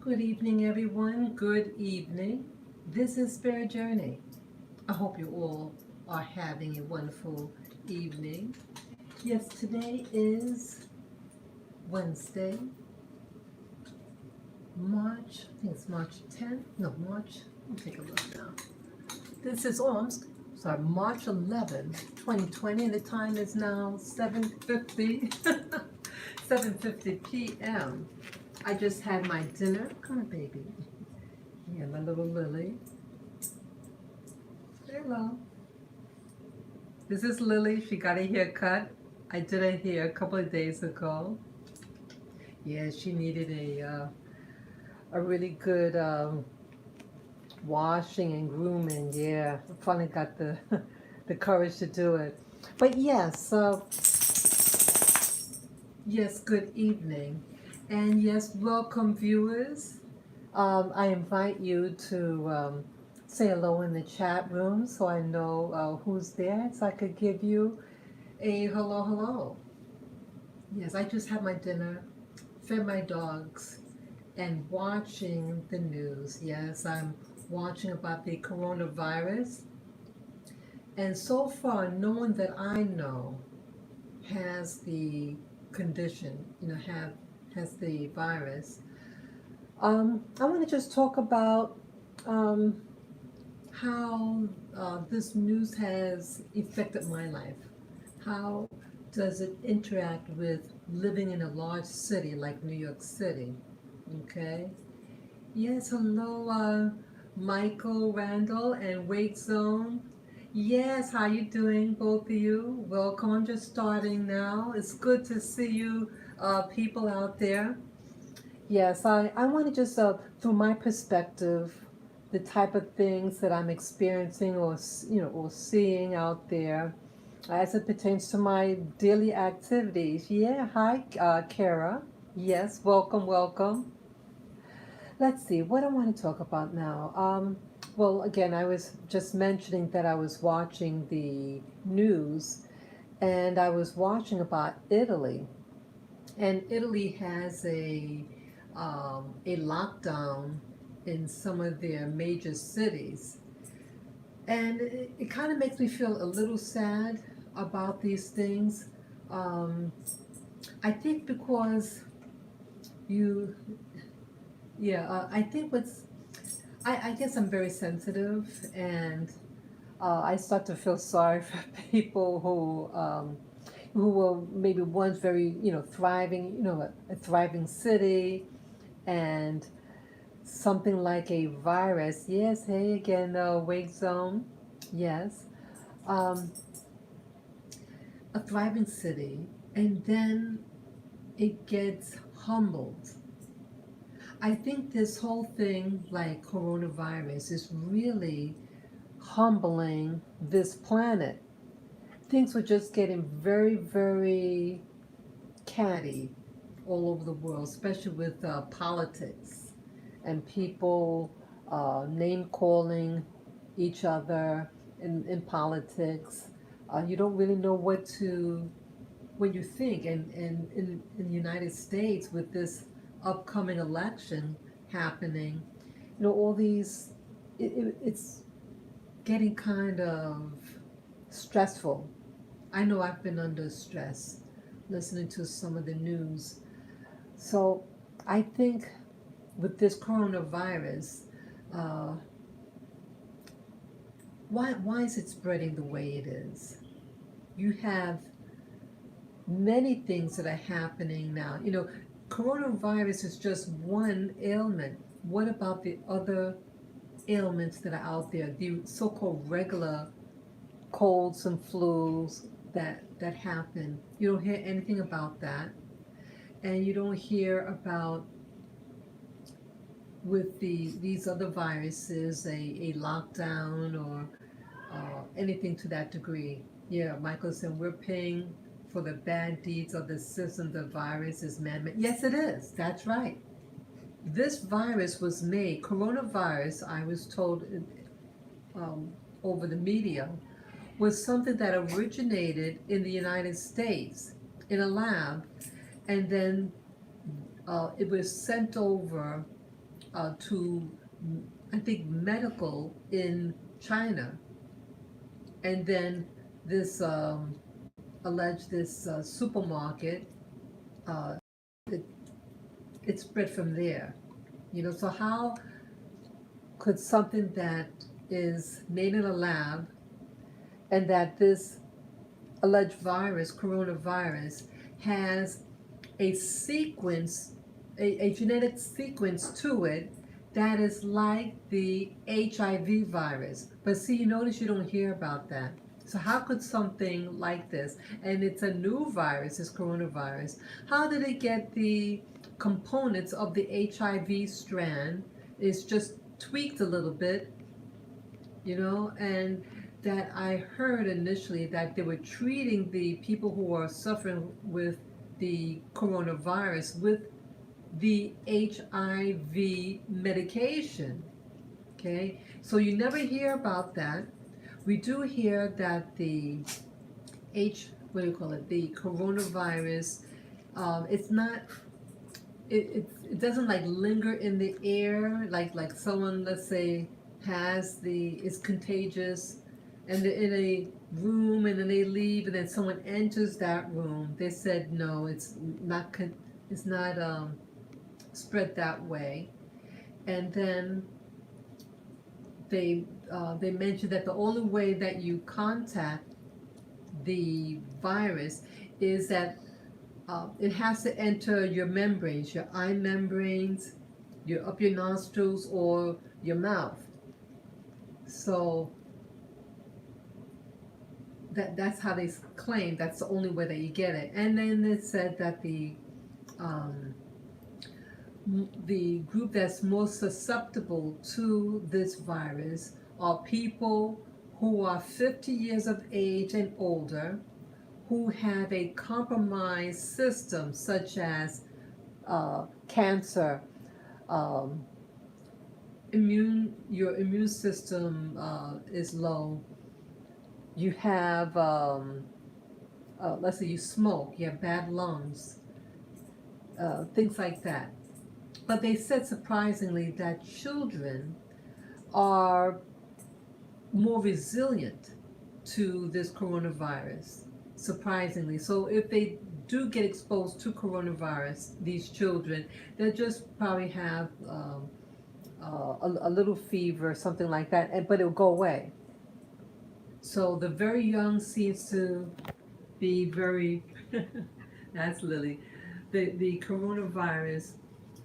Good evening, everyone. Good evening. This is Spirit Journey. I hope you all are having a wonderful evening. Yes, today is Wednesday, March, I think it's March 10th. No, March, let me take a look now. This is, sorry, March 11th, 2020, and the time is now 7:50, 7:50 p.m. I just had my dinner. Come on, baby. Yeah, my little Lily. Hello. This is Lily. She got a haircut. I did her hair a couple of days ago. Yeah, she needed a really good washing and grooming. Yeah, I finally got the the courage to do it. But yes, good evening, and yes, welcome viewers. I invite you to say hello in the chat room so I know who's there, so I could give you a hello, hello. Yes, I just had my dinner, fed my dogs, and watching the news. Yes, I'm watching about the coronavirus. And so far, no one that I know has the condition, has the virus. I want to just talk about um, how this news has affected my life. How does it interact with living in a large city like New York City? Okay. Yes, hello, Michael Randall and Wake Zone. Yes, how you doing, both of you? Welcome. I'm just starting now. It's good to see you, people out there. Yes, I want to just, through my perspective, the type of things that I'm experiencing or seeing out there as it pertains to my daily activities. Yeah, hi, Kara. Yes, welcome, welcome. Let's see, what I want to talk about now. Well, again, I was just mentioning that I was watching the news and I was watching about Italy. And Italy has a lockdown in some of their major cities. And it kind of makes me feel a little sad about these things. Um, I think because you, yeah, I think I guess I'm very sensitive and I start to feel sorry for people who were maybe once very, thriving, a thriving city and something like a virus. Yes, hey again, Wake Zone. Yes. Um, a thriving city, and then it gets humbled. I think this whole thing, like coronavirus, is really humbling this planet. Things were just getting very, very catty all over the world, especially with politics and people name calling each other in politics. You don't really know what you think. And in the United States, with this upcoming election happening, all these, it's getting kind of stressful. I know I've been under stress listening to some of the news. So I think with this coronavirus, uh, why is it spreading the way it is? You have many things that are happening now. Coronavirus is just one ailment. What about the other ailments that are out there? The so-called regular colds and flus that happen. You don't hear anything about that, and you don't hear about with these other viruses a lockdown or anything to that degree. Yeah, Michael said we're paying for the bad deeds of the system. The virus is man-made. Yes, it is. That's right. This virus was made, coronavirus, I was told um, over the media, was something that originated in the United States in a lab, and then it was sent over to, I think, medical in China. And then this alleged this supermarket, uh, it, it spread from there. So how could something that is made in a lab, and that this alleged virus, coronavirus, has a sequence, a genetic sequence to it that is like the HIV virus. But see, you notice you don't hear about that. So how could something like this, and it's a new virus, this coronavirus, how did it get the components of the HIV strand? It's just tweaked a little bit, and that I heard initially that they were treating the people who are suffering with the coronavirus with the HIV medication. Okay, so you never hear about that. We do hear that the what do you call it, the coronavirus, it's not, it doesn't like linger in the air like someone, let's say, is contagious, and they're in a room and then they leave and then someone enters that room. They said no, it's not spread that way. And then they mentioned that the only way that you contact the virus is that it has to enter your membranes, your eye membranes, up your nostrils or your mouth. So that's how they claim that's the only way that you get it. And then it said that the group that's most susceptible to this virus are people who are 50 years of age and older, who have a compromised system, such as cancer, um, your immune system is low. You have, let's say, you smoke, you have bad lungs, things like that. But they said surprisingly that children are more resilient to this coronavirus, surprisingly. So if they do get exposed to coronavirus, these children, they just probably have a little fever, something like that, but it'll go away. So the very young seems to be very, that's Lily, the coronavirus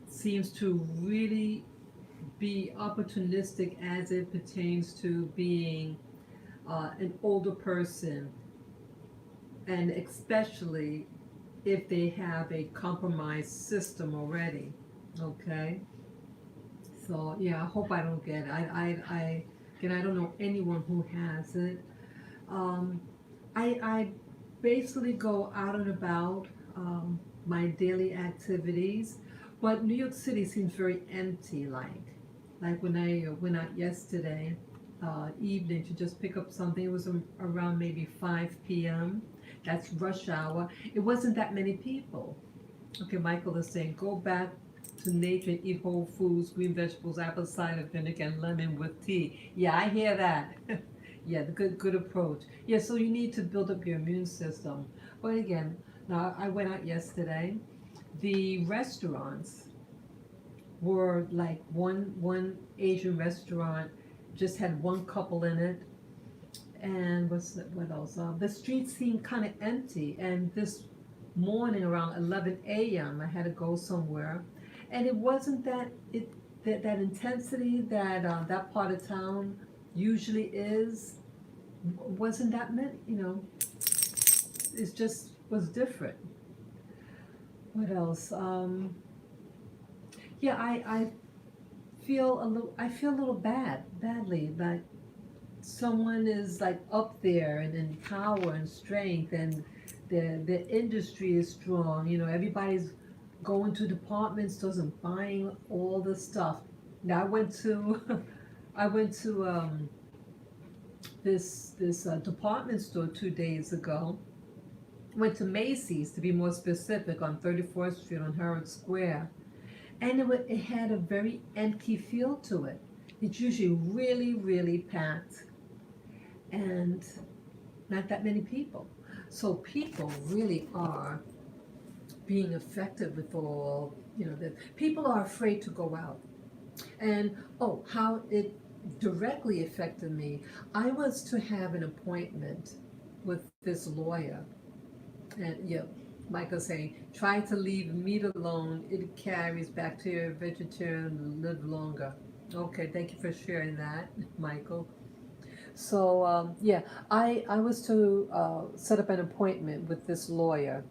seems to really be opportunistic as it pertains to being an older person, and especially if they have a compromised system already. Okay, so yeah, I hope I don't get it. I don't know anyone who has it. Um, I basically go out and about, my daily activities, but New York City seems very empty. Like when I went out yesterday evening to just pick up something, it was around maybe 5 p.m. That's rush hour. It wasn't that many people. Okay, Michael is saying, go back to nature and eat whole foods, green vegetables, apple cider vinegar, and lemon with tea. Yeah, I hear that. Yeah, the good approach. Yeah, so you need to build up your immune system. But again, now I went out yesterday. The restaurants were like one Asian restaurant just had one couple in it, and what else? The streets seemed kind of empty. And this morning around 11 a.m., I had to go somewhere, and it wasn't that intensity that that part of town usually is. Wasn't that many, it just was different. What else? Yeah, I I feel a little badly, like someone is like up there and in power and strength, and the industry is strong. Everybody's going to department stores and buying all the stuff. Now I went to I went to this department store 2 days ago. Went to Macy's, to be more specific, on 34th Street on Herald Square. and it had a very empty feel to it. It's usually really, really packed and not that many people. So people really are being affected with all, the people are afraid to go out. And oh, how it directly affected me. I was to have an appointment with this lawyer, and Michael saying, try to leave meat alone. It carries bacteria, vegetarian, live longer. Okay, thank you for sharing that, Michael. So I was to set up an appointment with this lawyer,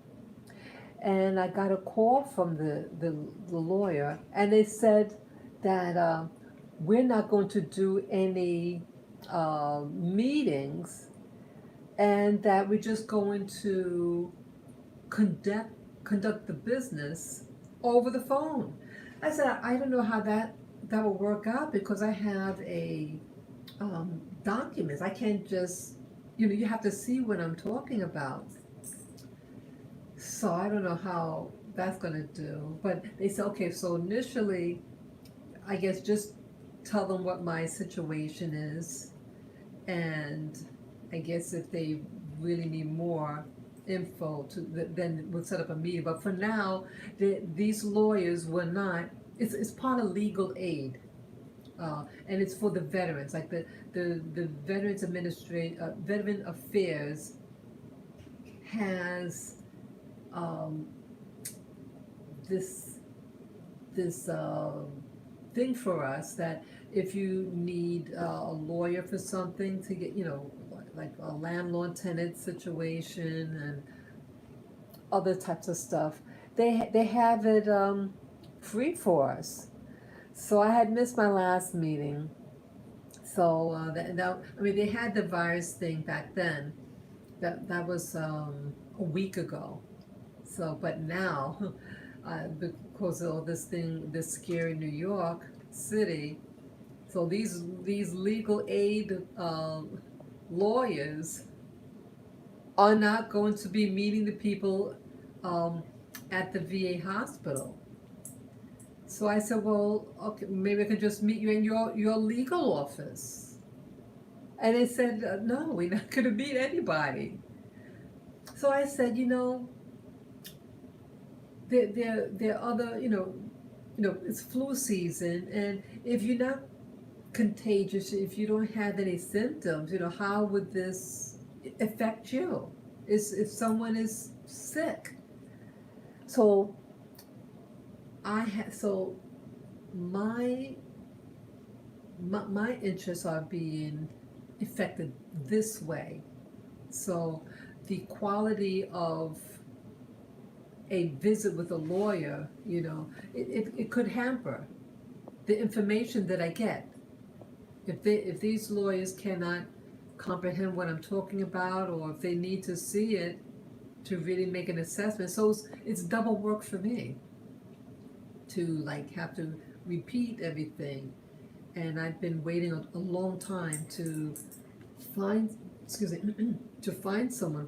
and I got a call from the lawyer, and they said that we're not going to do any meetings, and that we're just going to conduct conduct the business over the phone. I said, I don't know how that will work out because I have a documents. I can't just, you have to see what I'm talking about. So I don't know how that's gonna do. But they said, okay, so initially, I guess just tell them what my situation is, and I guess if they really need more info then we'll set up a meeting. But for now, these lawyers were not. It's part of legal aid, and it's for the veterans, like the Veteran Affairs has um, this this thing for us that if you need a lawyer for something to get, like a landlord tenant situation and other types of stuff, they have it free for us. So I had missed my last meeting. So I mean, they had the virus thing back then. That was a week ago. So, but now, because of all this scary New York City, so these legal aid lawyers are not going to be meeting the people um, at the VA hospital. So I said, well, okay, maybe I can just meet you in your legal office. And they said, no, we're not going to meet anybody. So I said, there are other, it's flu season, and if you're not contagious, if you don't have any symptoms, how would this affect you? Is if someone is sick? So so my my interests are being affected this way. So the quality of a visit with a lawyer, it could hamper the information that I get. If these lawyers cannot comprehend what I'm talking about, or if they need to see it to really make an assessment, so it's double work for me to like have to repeat everything. And I've been waiting a long time to find, excuse me, to find someone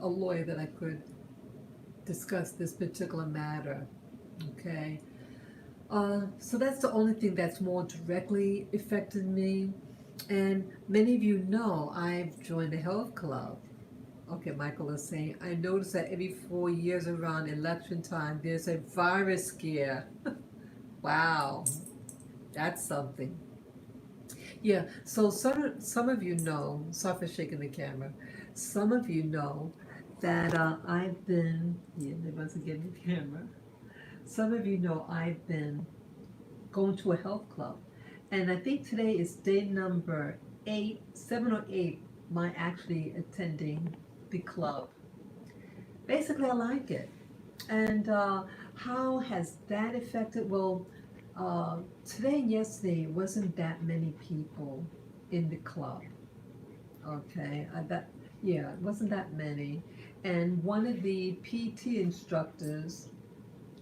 a lawyer that I could discuss this particular matter. Okay. So that's the only thing that's more directly affected me. And many of you know I've joined a health club. Okay, Michael is saying, I noticed that every 4 years around election time, there's a virus scare. Wow, that's something. Yeah, so some of you know, sorry for shaking the camera, some of you know that I've been, yeah, they wasn't getting the camera. Some of you know I've been going to a health club. And I think today is day number 7 or 8, my actually attending the club. Basically, I like it. And how has that affected? Well, today and yesterday wasn't that many people in the club. Okay, yeah, it wasn't that many. And one of the PT instructors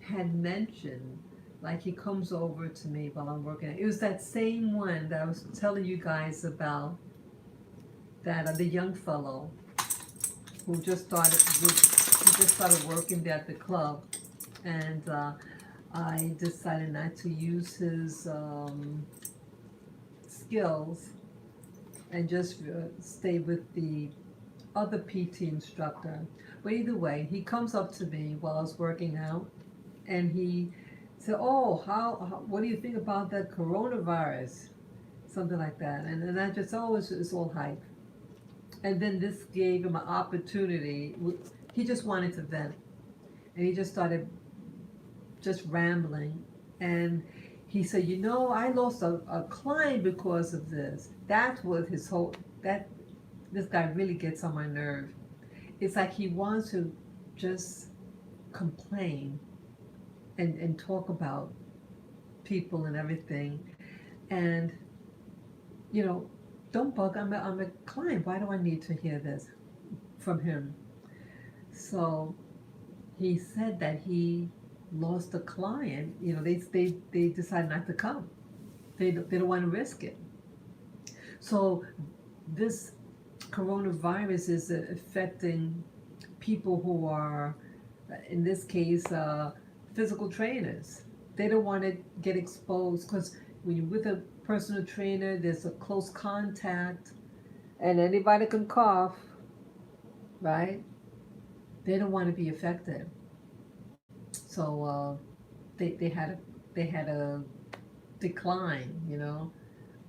had mentioned, like he comes over to me while I'm working. It was that same one that I was telling you guys about, that the young fellow who just started working there at the club, and I decided not to use his skills and just stay with the other PT instructor. But either way, he comes up to me while I was working out, and he said, "Oh, what do you think about the coronavirus?" Something like that. And I just, oh, it's all hype. And then this gave him an opportunity. He just wanted to vent, and he just started just rambling. And he said, I lost a client because of this. That was his whole, that, this guy really gets on my nerve. It's like he wants to just complain and talk about people and everything. And, you know, don't bug, I'm a client. Why do I need to hear this from him? So he said that he lost a client. They decided not to come. They don't want to risk it. So this coronavirus is affecting people who are, in this case, physical trainers. They don't want to get exposed because when you're with a personal trainer, there's a close contact, and anybody can cough, right? They don't want to be affected. So they had a decline.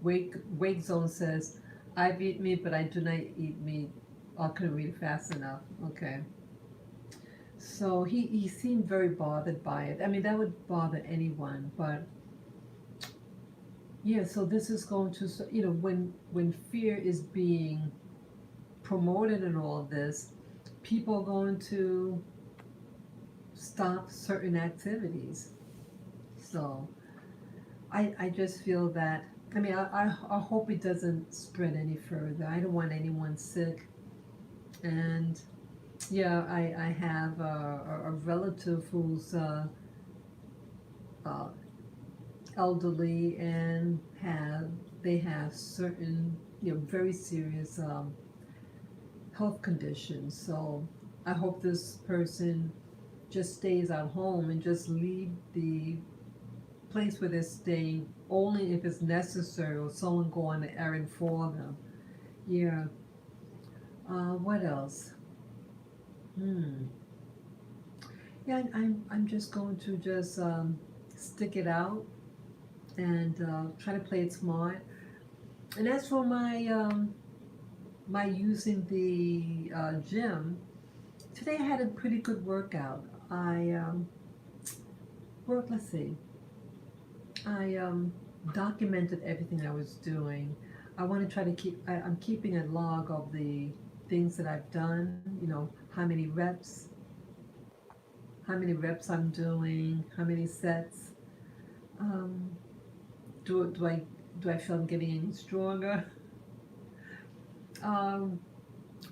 Wake Zone says, I've eaten meat, but I do not eat meat. I couldn't read it fast enough. Okay. So he seemed very bothered by it. I mean, that would bother anyone, but yeah, so this is going to, when fear is being promoted in all of this, people are going to stop certain activities. So I just feel that, I mean, I hope it doesn't spread any further. I don't want anyone sick. And yeah, I have a relative who's uh, elderly and they have certain, very serious health conditions. So I hope this person just stays at home and just leave the place where they're staying only if it's necessary or someone go on an errand for them. Yeah. What else? Hmm. Yeah, I'm just going to just stick it out and try to play it smart. And as for my using the gym, today I had a pretty good workout. I let's see, I documented everything I was doing. I want to try to I'm keeping a log of the things that I've done, how many reps I'm doing, how many sets. Um, do I feel I'm getting any stronger? Um,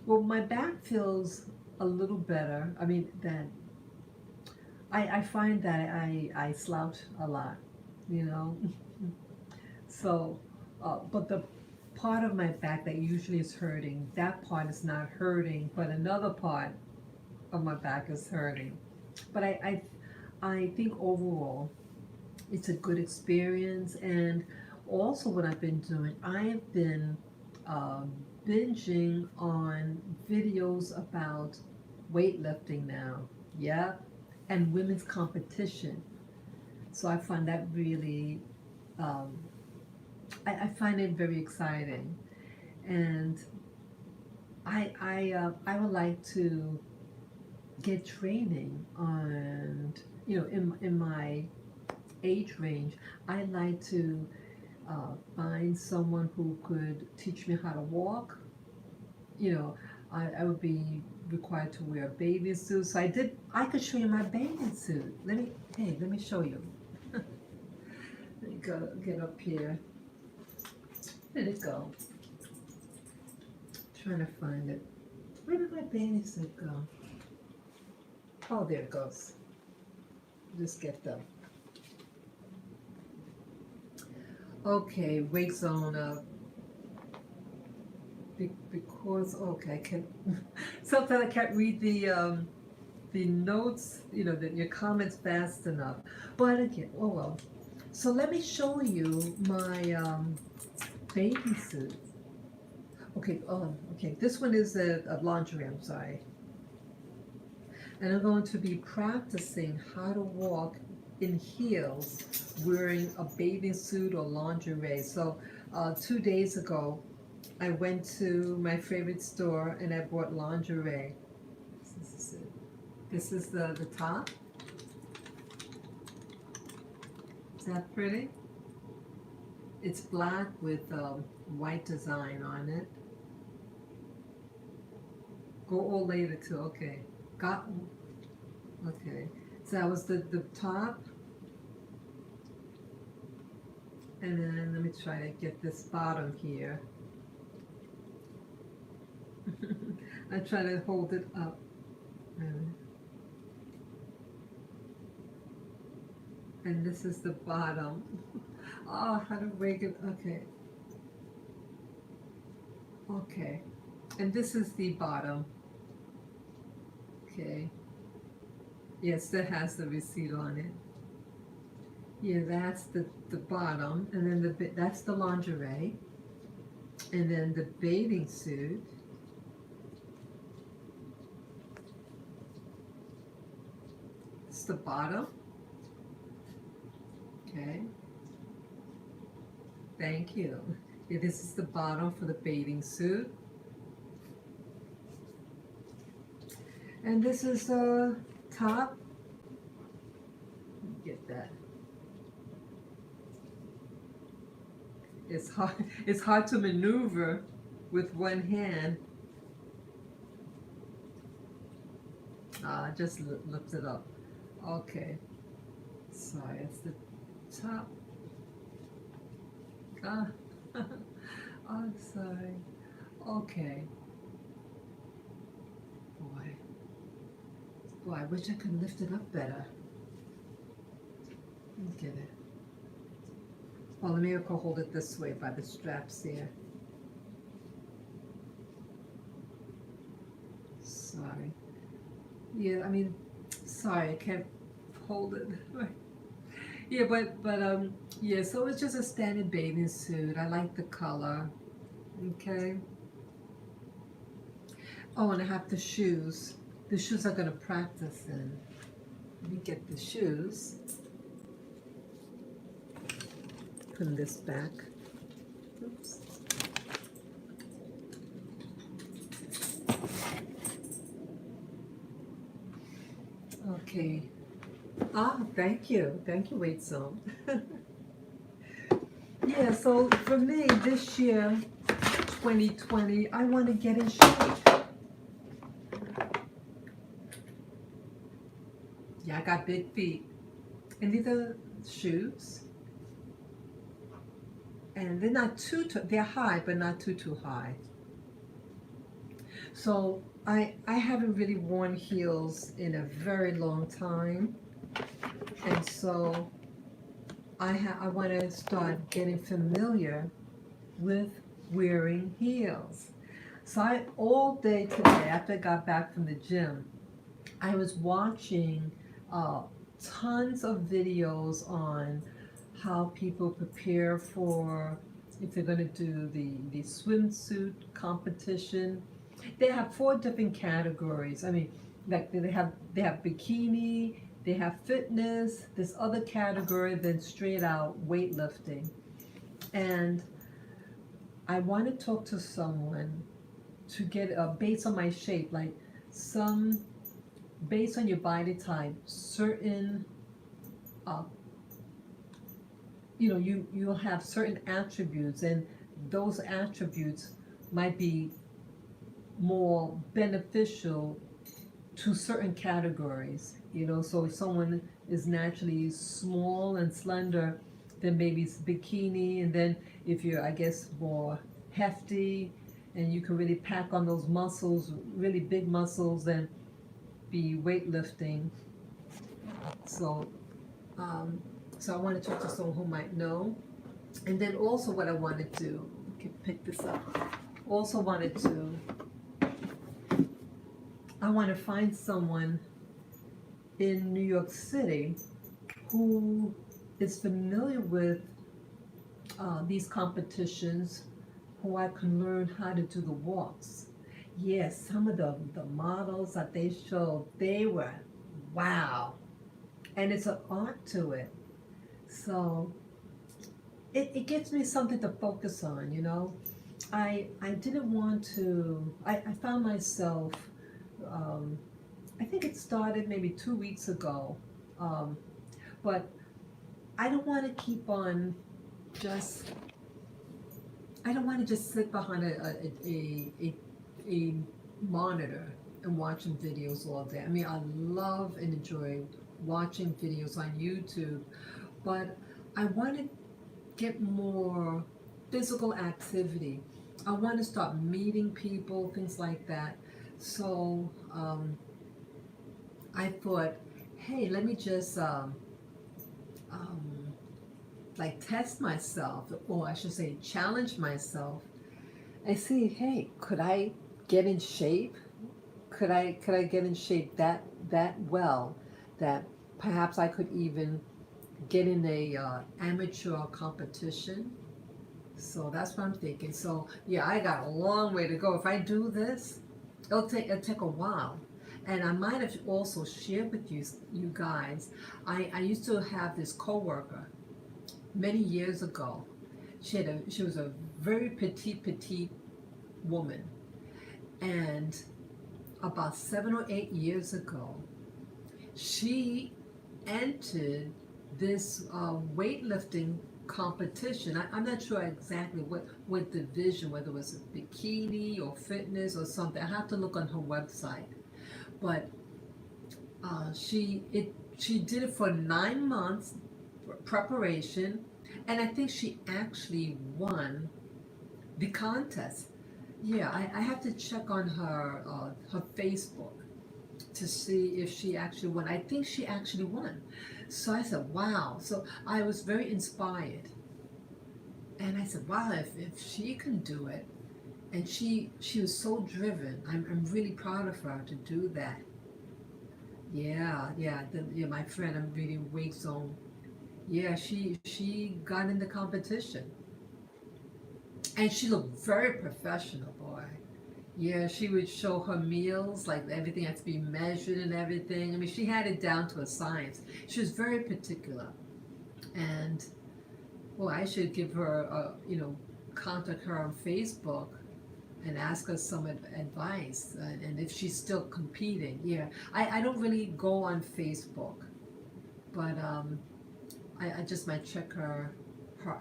well, my back feels a little better. I mean, that I find that I slouch a lot, you know. So, but the part of my back that usually is hurting, that part is not hurting, but another part of my back is hurting. But I think overall it's a good experience. And also what I've been doing, I have been um, binging on videos about weightlifting now. Yeah, and women's competition. So I find that really, um, I find it very exciting. And I would like to get training on, in my age range. I'd like to find someone who could teach me how to walk. You know, I would be required to wear a bathing suit. So I could show you my bathing suit. Let me show you. Let me get up here. Where did it go? Trying to find it. Where did my bathing suit go? Oh, there it goes. Just get them. Okay, wake zone up. Because okay, I can sometimes I can't read the the notes, your comments fast enough. But again, oh well. So let me show you my bathing suit. Okay, okay. This one is a lingerie. I'm sorry. And I'm going to be practicing how to walk in heels wearing a bathing suit or lingerie. So 2 days ago, I went to my favorite store and I bought lingerie. This is it. This is the top. Is that pretty? It's black with white design on it. Go all later too. Okay. Got. Okay. So that was the top. And then let me try to get this bottom here. I try to hold it up. And this is the bottom. Oh, how to wake it. Okay. Okay. And this is the bottom. Okay. Yes, that has the receipt on it. Yeah, that's the bottom. And then that's the lingerie. And then the bathing suit. It's the bottom. Okay. Thank you. Yeah, this is the bottom for the bathing suit. And this is the top. Get that. It's hard to maneuver with one hand. Just lift it up. Okay. Sorry, it's the top. I'm sorry. Okay. Boy, I wish I could lift it up better. Get it. Well, let me go hold it this way by the straps here. Sorry. Yeah, I mean, sorry, I can't hold it. Yeah, but yeah, so it's just a standard bathing suit. I like the color. Okay. Oh, and I have the shoes. The shoes I'm gonna practice in. Let me get the shoes. Put this back. Oops. Okay. Thank you. Thank you, Wait Some. Yeah, so for me, this year, 2020, I want to get in shape. Yeah, I got big feet. And these are shoes. And they're not they're high, but not too high. So I haven't really worn heels in a very long time. And so I want to start getting familiar with wearing heels. So all day today, after I got back from the gym, I was watching tons of videos on how people prepare for, if they're going to do the swimsuit competition. They have 4 different categories. I mean, like they have bikini, they have fitness, this other category, then straight out weightlifting. And I want to talk to someone to get based on my shape, like based on your body type, certain you'll have certain attributes, and those attributes might be more beneficial to certain categories. So if someone is naturally small and slender, then maybe it's bikini. And then if you're, I guess, more hefty and you can really pack on those muscles, really big muscles, then be weightlifting. So I want to talk to someone who might know. And then also what I want to do, I can pick this up. Also I want to find someone in New York City who is familiar with these competitions, who I can learn how to do the walks. Yes, some of the models that they showed, they were wow. And it's an art to it. So it gives me something to focus on, you know. I didn't want to, I found myself, um, I think it started maybe 2 weeks ago, um, but I don't want to keep on just, I don't want to just sit behind a monitor and watching videos all day. I mean, I love and enjoy watching videos on YouTube, but I want to get more physical activity. I want to start meeting people, things like that. So I thought, hey, let me just um, like test myself, or I should say, challenge myself. I see, hey, could I get in shape? Could I get in shape that well that perhaps I could even get in a amateur competition? So that's what I'm thinking. So yeah, I got a long way to go. If I do this, it'll take a while. And I might have also shared with you guys. I used to have this coworker many years ago. She was a very petite woman, and about 7 or 8 years ago, she entered this weightlifting competition. I'm not sure exactly what division, whether it was a bikini or fitness or something. I have to look on her website. But she did it for 9 months preparation, and I think she actually won the contest. Yeah, I have to check on her Facebook to see if she actually won. I think she actually won. So I said, wow. So I was very inspired. And I said, wow, if she can do it, and she was so driven, I'm really proud of her to do that. Yeah, my friend, I'm reading Wake Zone. Yeah, she got in the competition. And she looked very professional, boy. Yeah, she would show her meals, like everything had to be measured and everything. I mean, she had it down to a science. She was very particular. And, well, I should give her, contact her on Facebook and ask her some advice. And if she's still competing. Yeah, I don't really go on Facebook, but I just might check her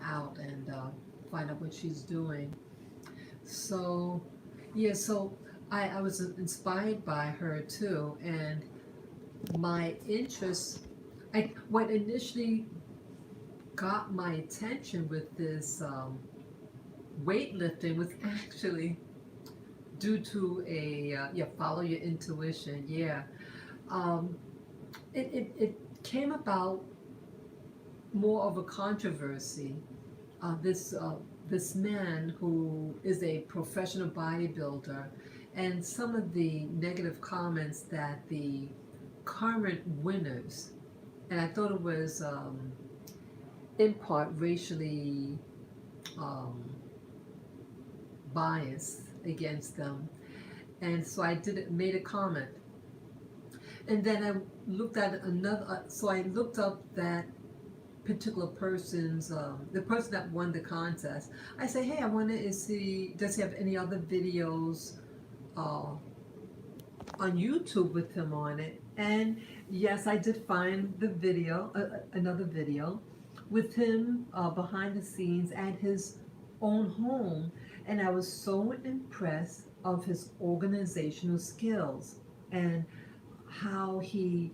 out and find out what she's doing. So, yeah, so I was inspired by her too, and my interest, what initially got my attention with this weightlifting was actually due to yeah, follow your intuition. Yeah, um, it came about more of a controversy. This man who is a professional bodybuilder, and some of the negative comments that the current winners, and I thought it was in part racially um, biased against them, and so I did made a comment, and then I looked at another. So I looked up that particular person's the person that won the contest. I say, hey, I wanted to see, does he have any other videos uh, on YouTube with him on it? And yes, I did find the video, another video with him behind the scenes at his own home, and I was so impressed of his organizational skills and how he,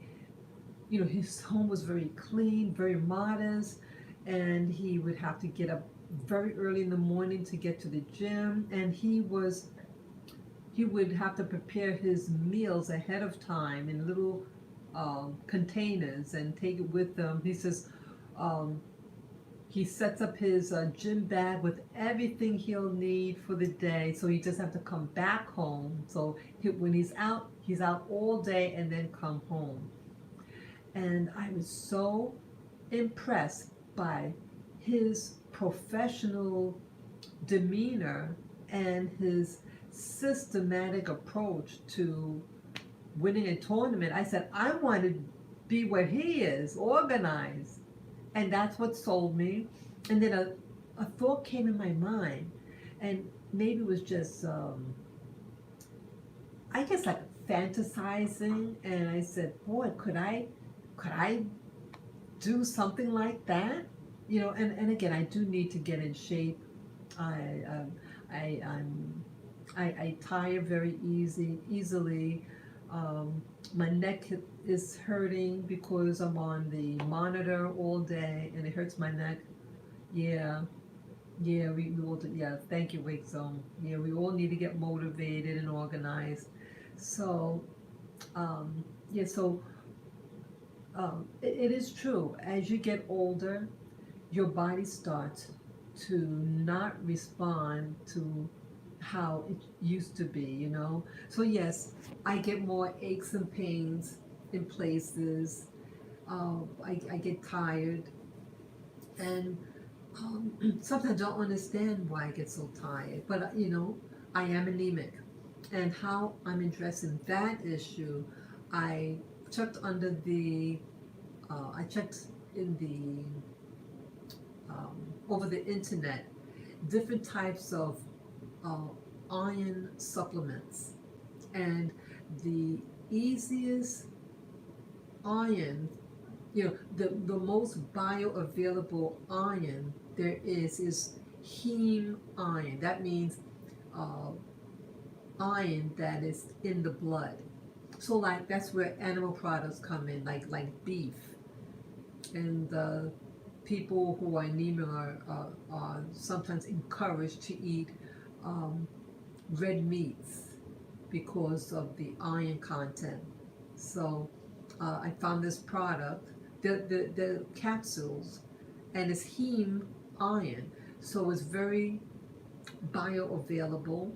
his home was very clean, very modest, and he would have to get up very early in the morning to get to the gym, and he would have to prepare his meals ahead of time in little containers and take it with him. He says um, he sets up his gym bag with everything he'll need for the day, so he just have to come back home. So when he's out all day and then come home. And I was so impressed by his professional demeanor and his systematic approach to winning a tournament. I said, I want to be where he is, organized. And that's what sold me. And then a thought came in my mind, and maybe it was just, I guess, like fantasizing. And I said, boy, could I do something like that? And again, I do need to get in shape. I, um, I, I'm, I tire very easily. Um, my neck is hurting because I'm on the monitor all day, and it hurts my neck. Yeah, yeah, we all do, yeah. Thank you, Wake Zone. Yeah, we all need to get motivated and organized. So, um, yeah, so it is true. As you get older, your body starts to not respond to how it used to be. So, yes, I get more aches and pains in places. I get tired, and sometimes I don't understand why I get so tired. But, I am anemic. And how I'm addressing that issue, I checked I checked in over the internet, different types of uh, iron supplements. And the easiest iron, the most bioavailable iron there is heme iron. That means uh, iron that is in the blood. So like that's where animal products come in, like beef, and people who are anemic are sometimes encouraged to eat um, red meats because of the iron content. So I found this product, the capsules, and it's heme iron, so it's very bioavailable.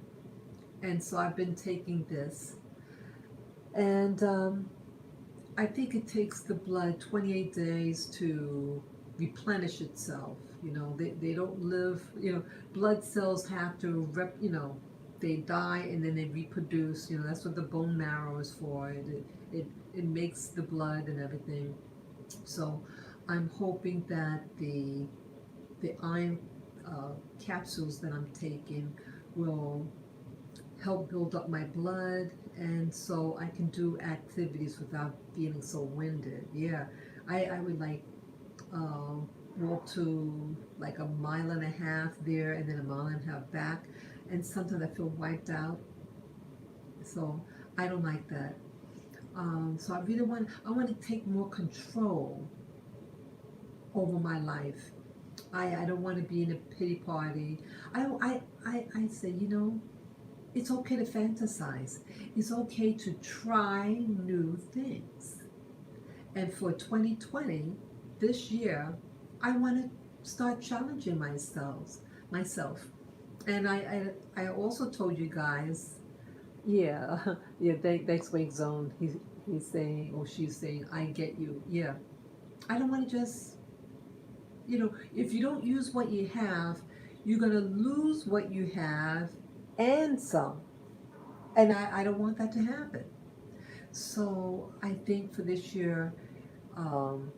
And so I've been taking this, and I think it takes the blood 28 days to replenish itself. They don't live, blood cells have to, they die and then they reproduce. That's what the bone marrow is for. It makes the blood and everything. So I'm hoping that the iron capsules that I'm taking will help build up my blood, and so I can do activities without feeling so winded. Yeah, I would like uh, walk to like a mile and a half there and then a mile and a half back, and sometimes I feel wiped out, so I don't like that. So I want to take more control over my life. I don't want to be in a pity party. I say, it's okay to fantasize. It's okay to try new things. And for 2020, this year, I want to start challenging myself. And I also told you guys, yeah, yeah. Thanks, Wake Zone. He's saying, or she's saying, I get you. Yeah, I don't want to just, if you don't use what you have, you're gonna lose what you have and some. And I don't want that to happen. So I think for this year, um,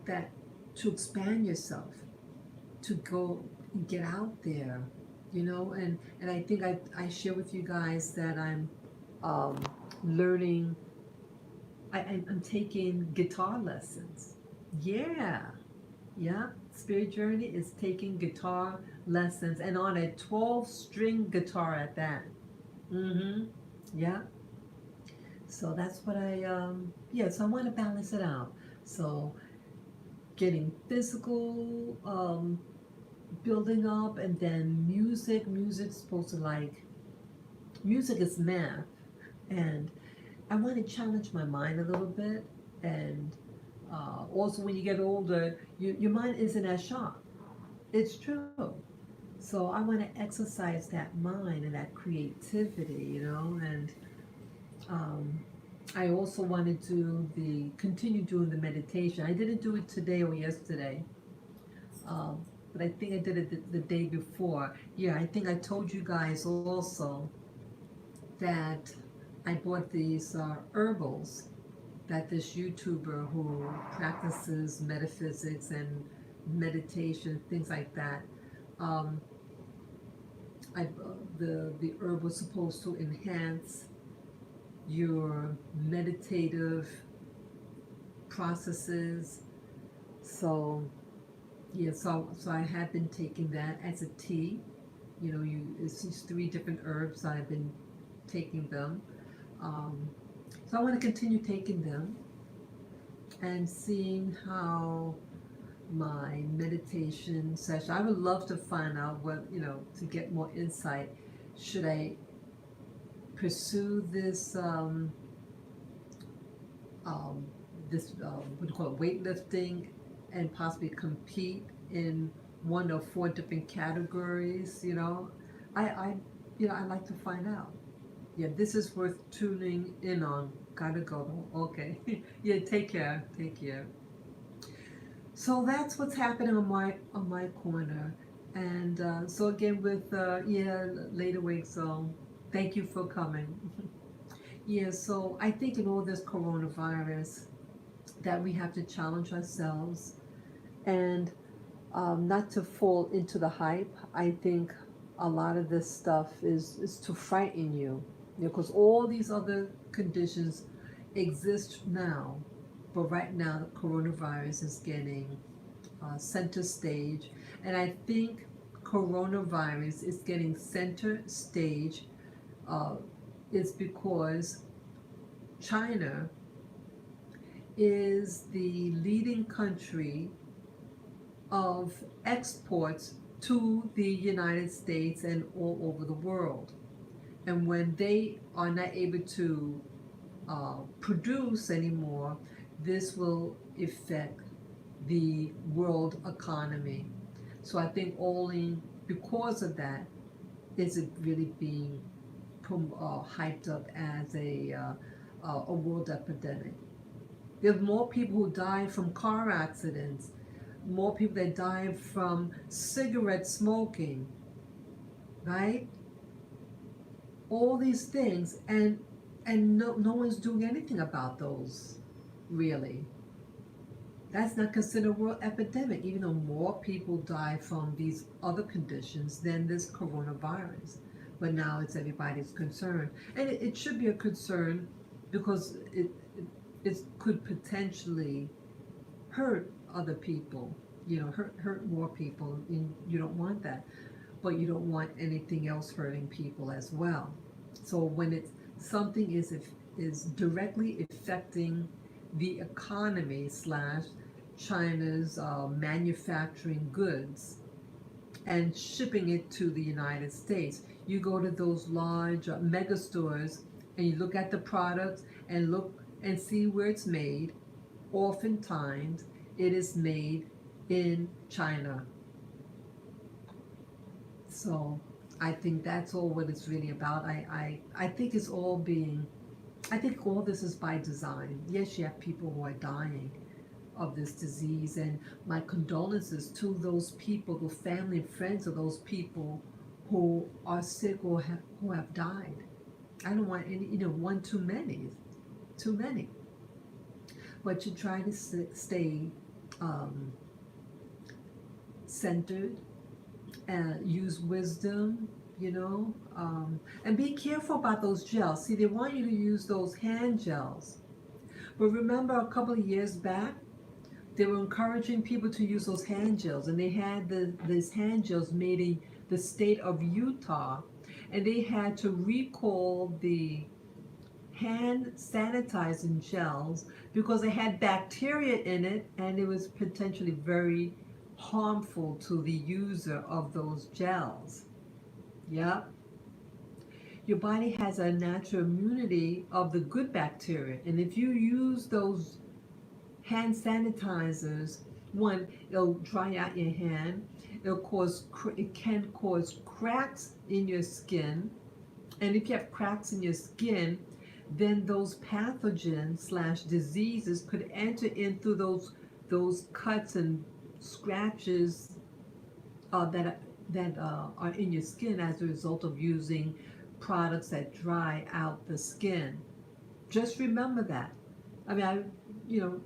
that to expand yourself, to go and get out there, and I think I share with you guys that I'm um, learning. I'm taking guitar lessons. Yeah, yeah. Spirit Journey is taking guitar lessons, and on a 12-string guitar at that. Mm-hmm. Yeah. So that's what yeah, so I want to balance it out. So getting physical, building up, and then music's supposed to music is math. And I want to challenge my mind a little bit. And also when you get older, your mind isn't as sharp. It's true. So I want to exercise that mind and that creativity, and um, I also want to continue doing the meditation. I didn't do it today or yesterday, but I think I did it the day before. Yeah, I think I told you guys also that I bought these herbals that this YouTuber who practices metaphysics and meditation, things like that. Um, the herb was supposed to enhance your meditative processes. So yeah, so I have been taking that as a tea. You know, it's these three different herbs. I've been taking them. Um, so I want to continue taking them and seeing how my meditation session. I would love to find out what, to get more insight. Should I pursue um, this what do you call it, weightlifting, and possibly compete in one or four different categories? I I'd like to find out. Yeah, this is worth tuning in on. Gotta go though. Okay. Yeah, take care. Take care. So that's what's happening on my corner. And so again with yeah, later week. So thank you for coming. Yeah, so I think in all this coronavirus that we have to challenge ourselves and not to fall into the hype. I think a lot of this stuff is to frighten you, because all these other conditions exist now, but right now coronavirus is getting center stage, and I think coronavirus is getting center stage uh, is because China is the leading country of exports to the United States and all over the world. And when they are not able to produce anymore, this will affect the world economy. So I think only because of that is it really being hyped up as a world epidemic. There's more people who die from car accidents, more people that die from cigarette smoking, right? All these things, and no one's doing anything about those, really. That's not considered a world epidemic, even though more people die from these other conditions than this coronavirus. But now it's everybody's concern. And it should be a concern because it could potentially hurt other people, hurt more people. And you don't want that. But you don't want anything else hurting people as well. So when it's something is directly affecting the economy slash China's manufacturing goods and shipping it to the United States. You go to those large mega stores and you look at the products and look and see where it's made. Oftentimes, it is made in China. So I think that's all what it's really about. I think it's all being, I think all this is by design. Yes, you have people who are dying of this disease, and my condolences to those people, the family and friends of those people who are sick or who have died. I don't want any, one too many, too many. But you try to stay um, centered and use wisdom, and be careful about those gels. See, they want you to use those hand gels. But remember a couple of years back, they were encouraging people to use those hand gels, and they had these hand gels made in the state of Utah, and they had to recall the hand sanitizing gels because they had bacteria in it, and it was potentially very harmful to the user of those gels. Yep. Your body has a natural immunity of the good bacteria, and if you use those hand sanitizers, one, it'll dry out your hand. It can cause cracks in your skin, and if you have cracks in your skin, then those pathogens slash diseases could enter in through those cuts and scratches that are in your skin as a result of using products that dry out the skin. Just remember that. I mean, you know,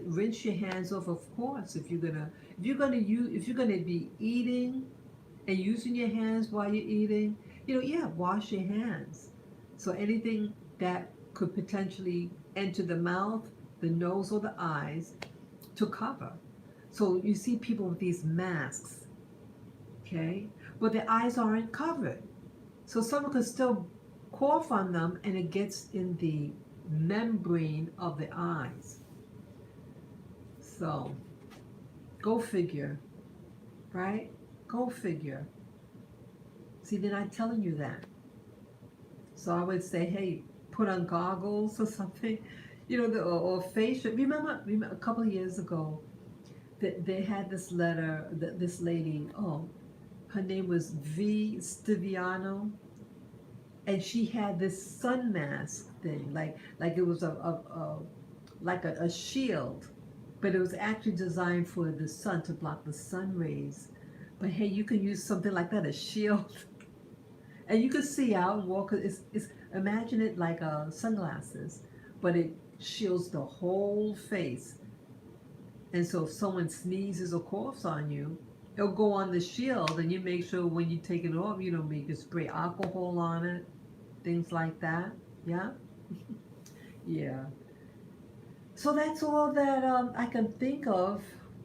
rinse your hands off, of course, if you're gonna be eating and using your hands while you're eating, yeah, wash your hands. So anything that could potentially enter the mouth, the nose, or the eyes to cover. So you see people with these masks, okay, but their eyes aren't covered. So someone could still cough on them and it gets in the membrane of the eyes. So go figure, right? Go figure. See, they're not telling you that. So I would say, hey, put on goggles or something, or facial. Remember a couple of years ago that they had this letter, that this lady, her name was V. Stiviano, and she had this sun mask thing, like it was a shield, but it was actually designed for the sun to block the sun rays. But hey, you can use something like that, a shield, and you can see out and walk. It's imagine it like sunglasses, but it shields the whole face. And so if someone sneezes or coughs on you, it'll go on the shield, and you make sure when you take it off, you don't make you spray alcohol on it, things like that. Yeah, yeah. So that's all that I can think of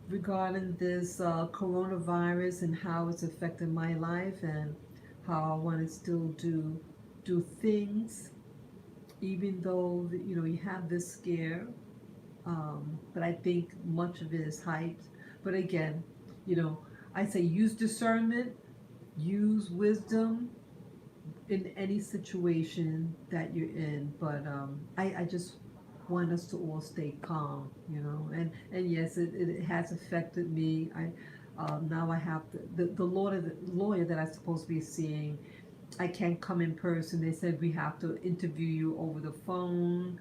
regarding this coronavirus and how it's affected my life and how I want to still do things even though you have this scare. But I think much of it is hyped. But again, you know, I say use discernment, use wisdom in any situation that you're in. But I just want us to all stay calm, and yes, it has affected me. Now I have the lawyer that I'm supposed to be seeing. I can't come in person. They said we have to interview you over the phone,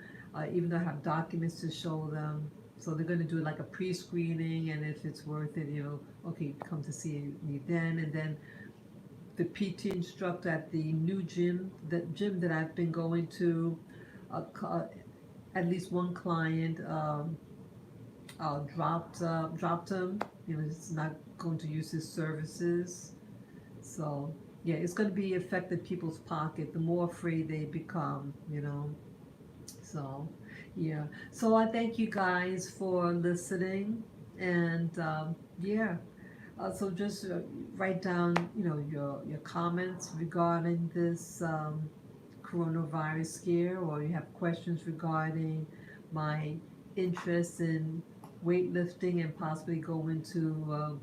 even though I have documents to show them. So they're going to do like a pre-screening, and if it's worth it, okay, come to see me then. And then the PT instructor at the new gym, the gym that I've been going to, at least one client dropped him. He's not going to use his services. So yeah, it's going to be affecting people's pocket. The more afraid they become. So yeah. So I thank you guys for listening, and yeah. So just write down, your comments regarding this coronavirus scare, or you have questions regarding my interest in weightlifting and possibly go into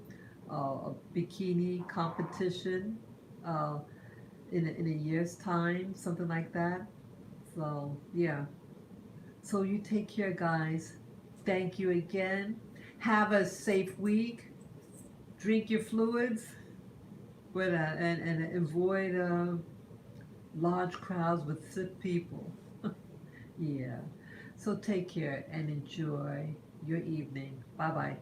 a bikini competition uh, in a year's time, something like that. So yeah. So you take care, guys. Thank you again. Have a safe week. Drink your fluids and avoid large crowds with sick people. Yeah. So take care and enjoy your evening. Bye bye.